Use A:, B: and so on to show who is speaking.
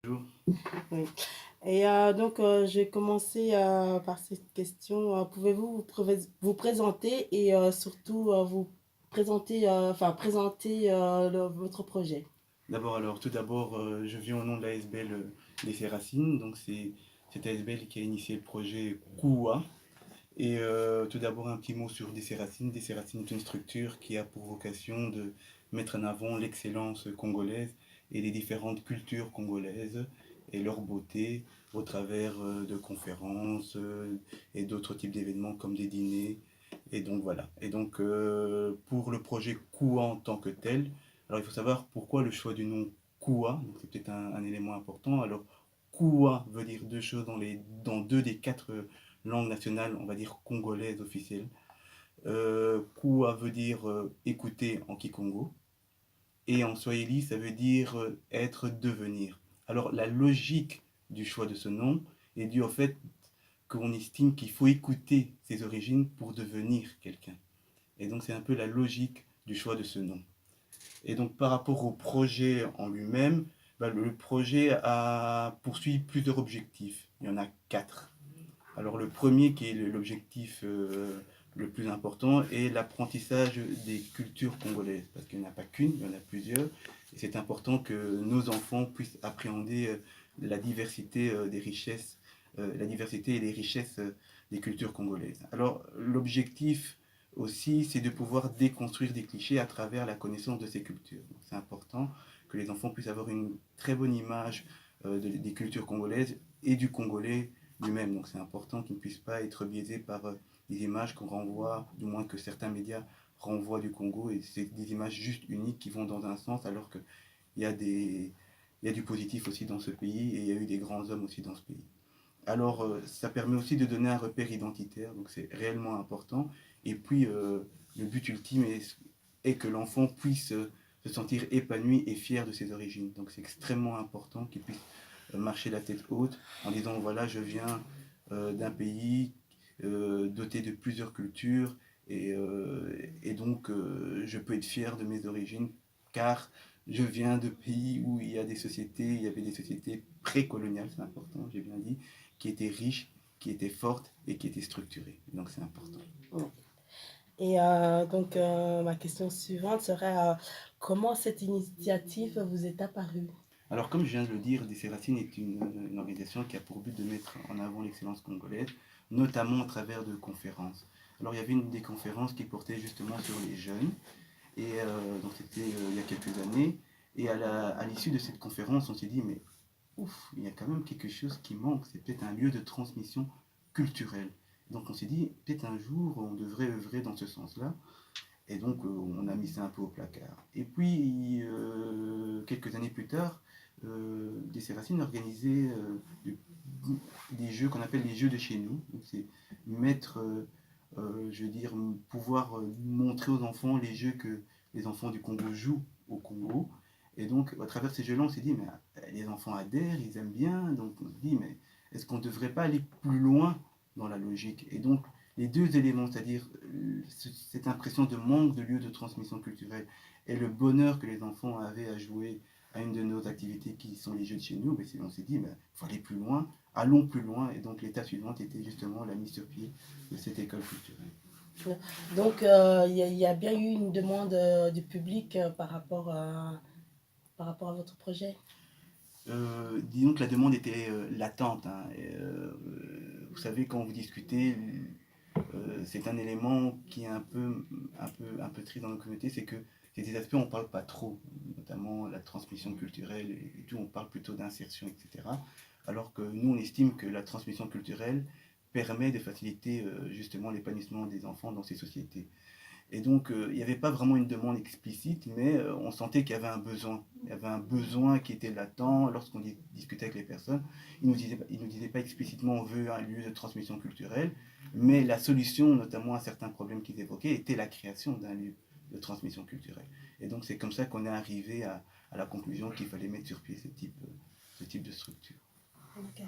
A: Bonjour.
B: Oui. Et je vais commencer par cette question. Pouvez-vous vous présenter et surtout vous présenter, votre projet?
A: Tout d'abord, je viens au nom de l'ASBL Laisser Racine. Donc, c'est cette ASBL qui a initié le projet KUA. Et tout d'abord, un petit mot sur Laisser Racine. Laisser Racine est une structure qui a pour vocation de mettre en avant l'excellence congolaise et les différentes cultures congolaises et leur beauté au travers de conférences et d'autres types d'événements comme des dîners. Et donc voilà. Et donc pour le projet KUA en tant que tel, alors il faut savoir pourquoi le choix du nom KUA, donc c'est peut-être un élément important. Alors KUA veut dire deux choses dans deux des quatre langues nationales, on va dire congolaises officielles. Kua veut dire écouter en Kikongo. Et en Swahili, ça veut dire être, devenir. Alors la logique du choix de ce nom est due au fait qu'on estime qu'il faut écouter ses origines pour devenir quelqu'un. Et donc c'est un peu la logique du choix de ce nom. Et donc par rapport au projet en lui-même, le projet poursuit plusieurs objectifs. Il y en a quatre. Alors le premier qui est l'objectif le plus important est l'apprentissage des cultures congolaises, parce qu'il n'y en a pas qu'une, il y en a plusieurs, et c'est important que nos enfants puissent appréhender la diversité des richesses, la diversité et les richesses des cultures congolaises. Alors l'objectif aussi, c'est de pouvoir déconstruire des clichés à travers la connaissance de ces cultures. C'est important que les enfants puissent avoir une très bonne image des cultures congolaises et du Congolais lui-même. Donc c'est important qu'il ne puisse pas être biaisé par des images qu'on renvoie, du moins que certains médias renvoient du Congo, et c'est des images juste uniques qui vont dans un sens, alors qu'il y a il y a du positif aussi dans ce pays, et il y a eu des grands hommes aussi dans ce pays. Alors ça permet aussi de donner un repère identitaire, donc c'est réellement important. Et puis le but ultime est que l'enfant puisse se sentir épanoui et fier de ses origines. Donc c'est extrêmement important qu'il puisse marcher la tête haute en disant voilà, je viens d'un pays doté de plusieurs cultures et donc je peux être fier de mes origines car je viens de pays où il y avait des sociétés précoloniales, c'est important, j'ai bien dit, qui étaient riches, qui étaient fortes et qui étaient structurées. Donc c'est important.
B: Oui. Et ma question suivante serait comment cette initiative vous est apparue?
A: Alors comme je viens de le dire, DC Racine est une organisation qui a pour but de mettre en avant l'excellence congolaise, notamment à travers de conférences. Alors il y avait une des conférences qui portait justement sur les jeunes, et donc c'était il y a quelques années, et à l'issue de cette conférence, on s'est dit, mais ouf, il y a quand même quelque chose qui manque, c'est peut-être un lieu de transmission culturelle. Donc on s'est dit, peut-être un jour, on devrait œuvrer dans ce sens-là. Et donc on a mis ça un peu au placard. Et puis, quelques années plus tard, DC Racine organisait des jeux qu'on appelle les jeux de chez nous. C'est mettre, je veux dire, pouvoir montrer aux enfants les jeux que les enfants du Congo jouent au Congo. Et donc, à travers ces jeux-là, on s'est dit, mais les enfants adhèrent, ils aiment bien. Donc, on se dit, mais est-ce qu'on ne devrait pas aller plus loin dans la logique? Et donc, les deux éléments, c'est-à-dire cette impression de manque de lieu de transmission culturelle et le bonheur que les enfants avaient à jouer à une de nos activités qui sont les jeux de chez nous, ben on s'est dit, il faut aller plus loin, allons plus loin. Et donc l'étape suivante était justement la mise sur pied de cette école culturelle.
B: Donc y a bien eu une demande du public par rapport à votre projet?
A: Disons que la demande était latente. Hein, vous savez, quand vous discutez, c'est un élément qui est un peu triste dans nos communautés, c'est que c'est des aspects on ne parle pas trop, notamment la transmission culturelle et tout, on parle plutôt d'insertion, etc. Alors que nous, on estime que la transmission culturelle permet de faciliter justement l'épanouissement des enfants dans ces sociétés. Et donc, il n'y avait pas vraiment une demande explicite, mais on sentait qu'il y avait un besoin. Il y avait un besoin qui était latent lorsqu'on discutait avec les personnes. Ils nous disaient pas explicitement on veut un lieu de transmission culturelle, mais la solution, notamment à certains problèmes qu'ils évoquaient, était la création d'un lieu de transmission culturelle. Et donc, c'est comme ça qu'on est arrivé à la conclusion qu'il fallait mettre sur pied ce type de structure.
B: Okay.